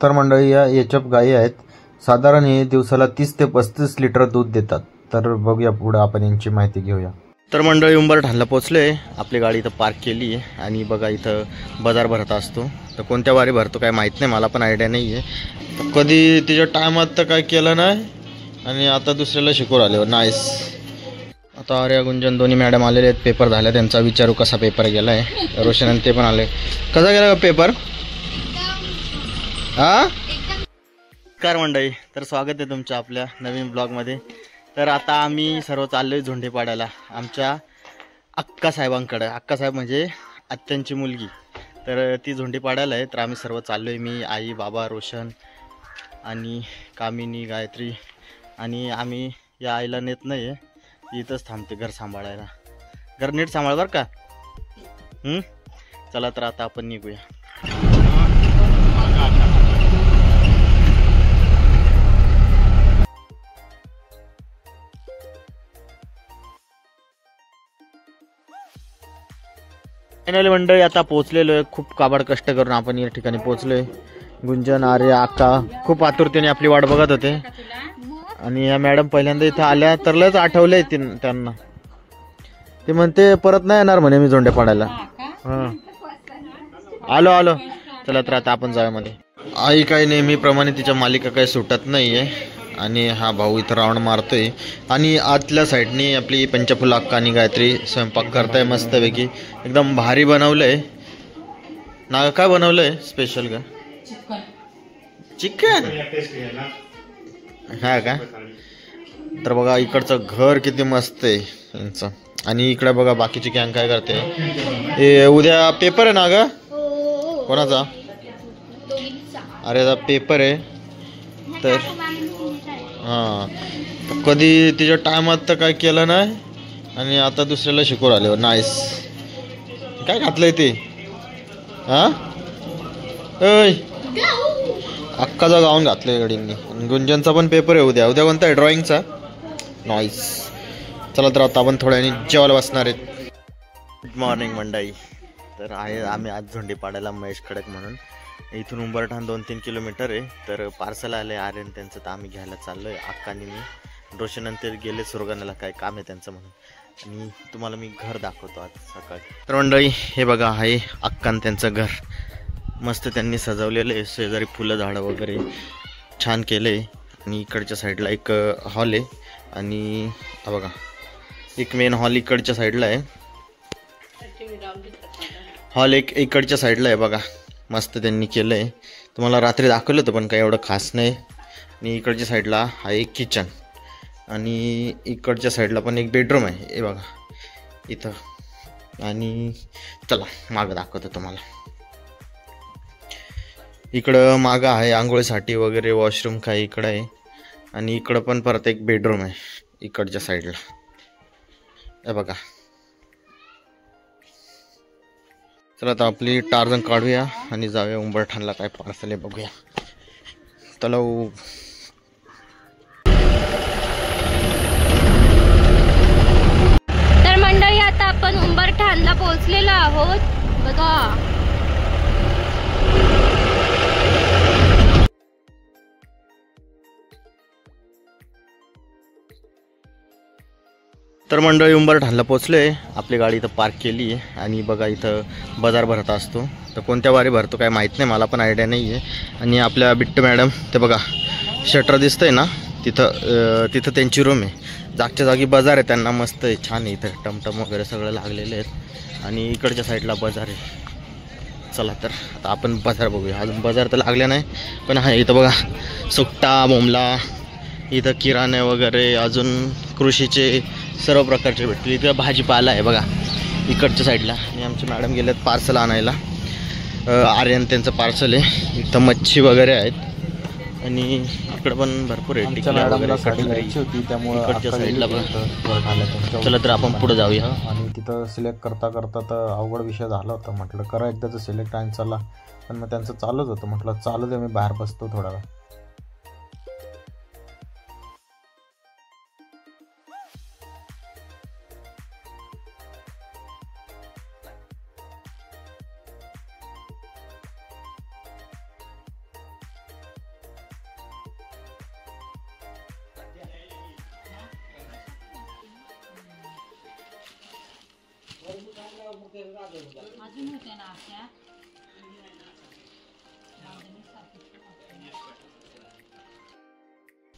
तर मंडळी या एचएफ गायी आहेत. साधारण हे दिवसाला 30 ते 35 लिटर दूध देतात. तर बघूया पुढे आपण यांची माहिती घेऊया. तर मंडळी उंबरठाणला पोहोचले. आपली गाडी इथं पार्क केली आहे आणि बघा इथं बाजार भरत असतो. तर कोणत्या वारी भरतो काय माहित नाही, मला पण आयडिया नाही आहे. कधी तिच्या टायमात तर काय केलं नाही आणि आता दुसऱ्याला शिकवून आले. नाईस. आता आर्या गुंजन दोन्ही मॅडम आलेले आहेत. पेपर झाला त्यांचा. विचारू कसा पेपर गेलाय. रोशन आणि ते पण आले. कसा गेला का पेपर? नमस्कार मंडळी, तर स्वागत आहे तुमचं आपल्या नवीन ब्लॉगमध्ये. तर आता आम्ही सर्व चाललोय झोंडेपाड्याला आमच्या अक्का साहेबांकडे. अक्का साहेब म्हणजे आत्यांची मुलगी. तर ती झोंडेपाड्याला आहे. तर आम्ही सर्व चाललोय, मी, आई, बाबा, रोशन आणि कामिनी, गायत्री. आणि आम्ही या आईला नेत नाही आहे, इथंच थांबते घर सांभाळायला. घर नीट सांभाळ बरं का. चला तर आता आपण निघूया. फायनली मंडळी आता पोहोचलेलो आहे. खूप काबाड कष्ट करून आपण या ठिकाणी पोहोचलोय. गुंजन, आर्या, अक्का खूप आतुरतेने आपली वाट बघत होते. आणि या मॅडम पहिल्यांदा इथं आल्या तर लयच आठवलंय त्यांना. ते म्हणते परत नाही येणार म्हणे मी झोंडेपाड्याला. आलो. चला तर आता आपण जाऊया मध्ये. आई काही नेहमीप्रमाणे तिच्या मालिका काही सुटत नाहीये. आणि हा भाऊ इथं राऊंड मारतोय. आणि आतल्या साईडनी आपली पंचफुल अक्का आणि गायत्री स्वयंपाक करताय मस्तपैकी. एकदम भारी बनवलंय ना. काय बनवलंय स्पेशल का? चिकन. हा का? तर बघा इकडचं घर किती मस्त आहे यांचं. आणि इकडे बघा बाकीची गँग काय करते. उद्या पेपर आहे ना ग? कोणाचा? अरे पेपर आहे. तर कधी तिच्या टायमात तर काय केलं नाही आणि आता दुसऱ्याला शिकवून आले. नाईस. काय घातलंय ते? अक्काचा गाऊन घातलंय गडींनी. गुंजनचा पण पेपर आहे उद्या. उद्या कोणता आहे? ड्रॉइंगचा. नाईस. चला तर आता आपण थोड्या जेवायला बसणार आहेत. गुड मॉर्निंग मंडळी. तर आहे आम्ही आज झोंडेपाड्याला महेश खडक म्हणून. इथून उंबरठाण 2-3 किलोमीटर आहे. तर पार्सल आलं आहे आर्यन त्यांचं, तर आम्ही घ्यायला चाललो आहे. अक्कानी मी. रोशनंतर गेले सुरगाण्याला, काय काम आहे त्यांचं म्हणून. आणि तुम्हाला मी घर दाखवतो आज सकाळी. तर मंडळी हे बघा आहे अक्कान त्यांचं घर. मस्त त्यांनी सजवलेलं आहे. शेजारी फुलं झाडं वगैरे छान केलं आहे. आणि इकडच्या साईडला एक हॉल आहे. आणि हा बघा एक मेन हॉल इकडच्या साईडला आहे. हॉल एक इकडच्या साईडला आहे बघा. मस्त त्यांनी केलं आहे. तुम्हाला रात्री दाखवलं होतं पण काही एवढं खास नाही. आणि इकडच्या साईडला हा एक किचन. आणि इकडच्या साईडला पण एक बेडरूम आहे. हे बघा इथं. आणि चला मागं दाखवतो तुम्हाला. इकडं मागं आहे आंघोळीसाठी वगैरे वॉशरूम काय इकडं आहे. आणि इकडं पण परत एक बेडरूम आहे इकडच्या साईडला. हे बघा. चला आता आपली टार्जन काढूया आणि जाऊया उंबरठाणला. काय पार्सल आहे बघूया. चला. तर मंडळी आता आपण उंबरठाणला पोहोचलेलो आहोत. बघा तर मंडळी उंबरठाणला पोहोचले. आपली गाडी इथं पार्क केली आहे आणि बघा इथं बाजार भरत असतो. तर कोणत्या वारी भरतो काय माहीत नाही, मला पण आयडिया नाही आहे. आणि आपल्या बिट्टू मॅडम ते बघा शटर दिसतंय ना, तिथं त्यांची रूम आहे. जागच्या जागी बाजार आहे त्यांना. मस्त आहे, छान आहे. इथं टमटम वगैरे सगळं लागलेले आहेत. आणि इकडच्या साईडला बाजार आहे. चला तर आता आपण बाजार बघूया. अजून बाजार तर लागले नाही पण आहे इथं बघा. सुट्टा बोंबला, इथं किराणे वगैरे, अजून कृषीचे सर्व प्रकारचे भेटतील. इथं भाजीपाला आहे बघा इकडच्या साईडला. आणि आमचे मॅडम गेलेत पार्सल आणायला. आर्यन त्यांचं पार्सल आहे. इथं मच्छी वगैरे आहेत. आणि इकडं पण भरपूर आहे. टिकल्या वगैरे होती त्यामुळे इकडच्या साईडला पण. चला तर आपण पुढे जाऊया. आणि तिथं सिलेक्ट करता तर अवघड विषय झाला होता. म्हटलं करा एकदाचं सिलेक्ट आणि चला. पण मग त्यांचं चालूच होतं. म्हटलं चालू दे, मी बाहेर बसतो थोडा वेळ.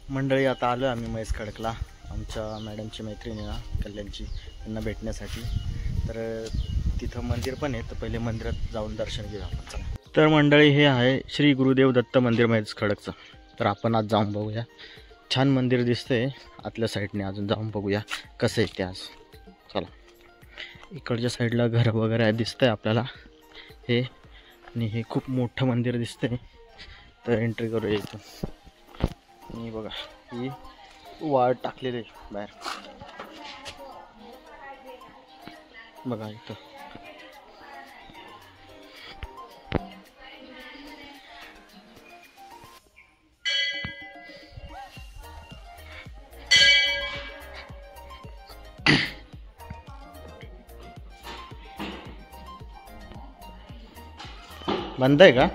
मंडळी आता आलो आम्ही महेश खडकला आमच्या मॅडमची मैत्रिणी ना कल्याणची त्यांना भेटण्यासाठी. तर तिथं मंदिर पण आहे, तर पहिले मंदिरात जाऊन दर्शन घेऊ आपण. चला. तर मंडळी हे आहे श्री गुरुदेव दत्त मंदिर महेश खडकचं. तर आपण आज जाऊन बघूया. छान मंदिर दिसतंय आतल्या साईडने, अजून जाऊन बघूया कसं आहे ते आज. चला. इकडच्या साईडला घर वगैरे दिसतंय आपल्याला हे, आणि हे खूप मोठं मंदिर दिसतंय. तर एंट्री करूया इथून. आणि बघा ही वाळ टाकलेली आहे बाहेर, बघा इथं. बंद आहे का?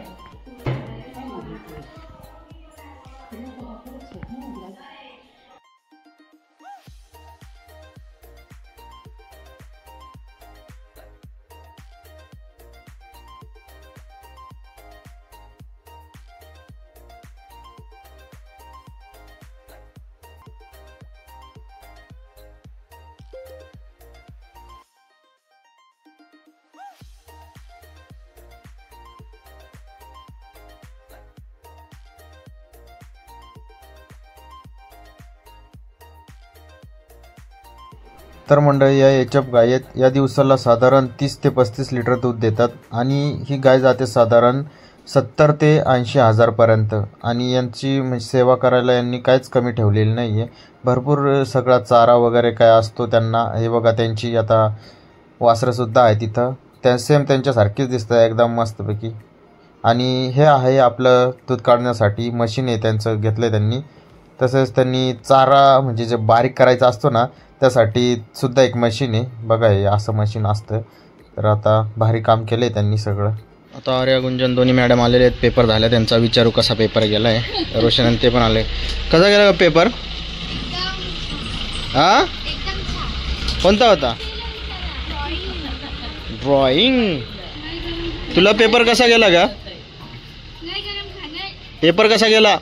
तर मंडळी या एचएफ गायेत या दिवसाला साधारण 30 ते 35 लिटर दूध देतात आणि ही गाय जाते साधारण 70 ते 80 हजारपर्यंत. आणि यांची सेवा करायला यांनी काहीच कमी ठेवलेली नाही आहे. भरपूर सगळा चारा वगैरे काय असतो त्यांना. हे बघा त्यांची आता वासरंसुद्धा आहे तिथं, त्या सेम त्यांच्यासारखीच दिसतं एकदम मस्तपैकी. आणि हे आहे आपलं दूध काढण्यासाठी मशीन आहे त्यांचं घेतलं आहे त्यांनी. तसेच त्यांनी चारा म्हणजे जे बारीक करायचा असतो ना त्यासाठी सुद्धा एक मशीन आहे बघा, हे असं मशीन असतं. तर आता भारी काम केलं आहे त्यांनी सगळं. आता आर्या गुंजन दोन्ही मॅडम आलेले आहेत, पेपर झाला त्यांचा. विचारू कसा पेपर गेला आहे. रोशन आणि ते पण आले. कसा गेला का पेपर? हा कोणता होता? ड्रॉइंग. तुला पेपर कसा गेला का? पेपर कसा गेला?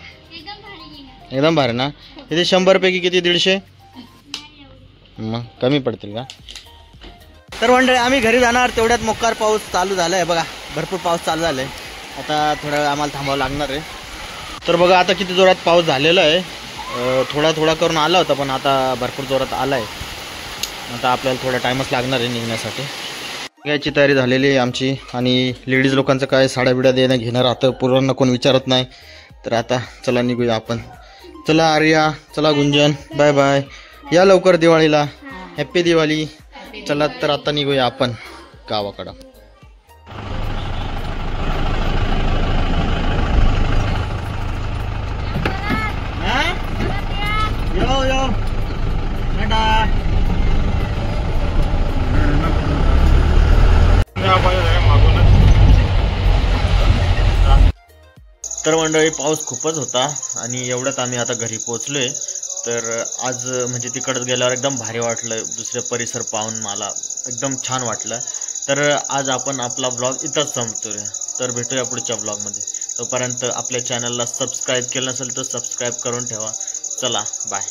एकदम भारी ना. इथे 100 पैकी किती? 150? मग कमी पडतील का? तर मंडळी आम्ही घरी जाणार तेवढ्यात मोकार पाऊस चालू झाला आहे बघा. भरपूर पाऊस चालू झाला आहे. आता थोडा वेळ आम्हाला थांबावं लागणार आहे. तर बघा आता किती जोरात पाऊस झालेला आहे. थोडा थोडा करून आला होता पण आता भरपूर जोरात आला आहे. आता आपल्याला थोडा टाईमच लागणार आहे निघण्यासाठी. याची तयारी झालेली आहे आमची. आणि लेडीज लोकांचं काय साड्या बिड्या देणं घेणं राहतं, पोरांना कोण विचारत नाही. तर आता चला निघूया आपण. चला आर्या, चला गुंजन, बाय बाय. या लवकर दिवाळीला. हॅप्पी दिवाळी. चला तर आता निघूया आपण गावाकडं. यो यो तर मंडळी पाऊस खूपच होता आणि एवढ्यात आम्ही आता घरी पोहोचलोय. तर आज म्हणजे तिकडच गेल्यावर एकदम भारी वाटलं. दुसरे परिसर पाहून मला एकदम छान वाटलं. तर आज आपण आपला ब्लॉग इथंच संपतोय. तर भेटूया पुढच्या ब्लॉगमध्ये. तोपर्यंत आपल्या चॅनलला सबस्क्राईब केलं नसेल तर सबस्क्राईब करून ठेवा. चला बाय.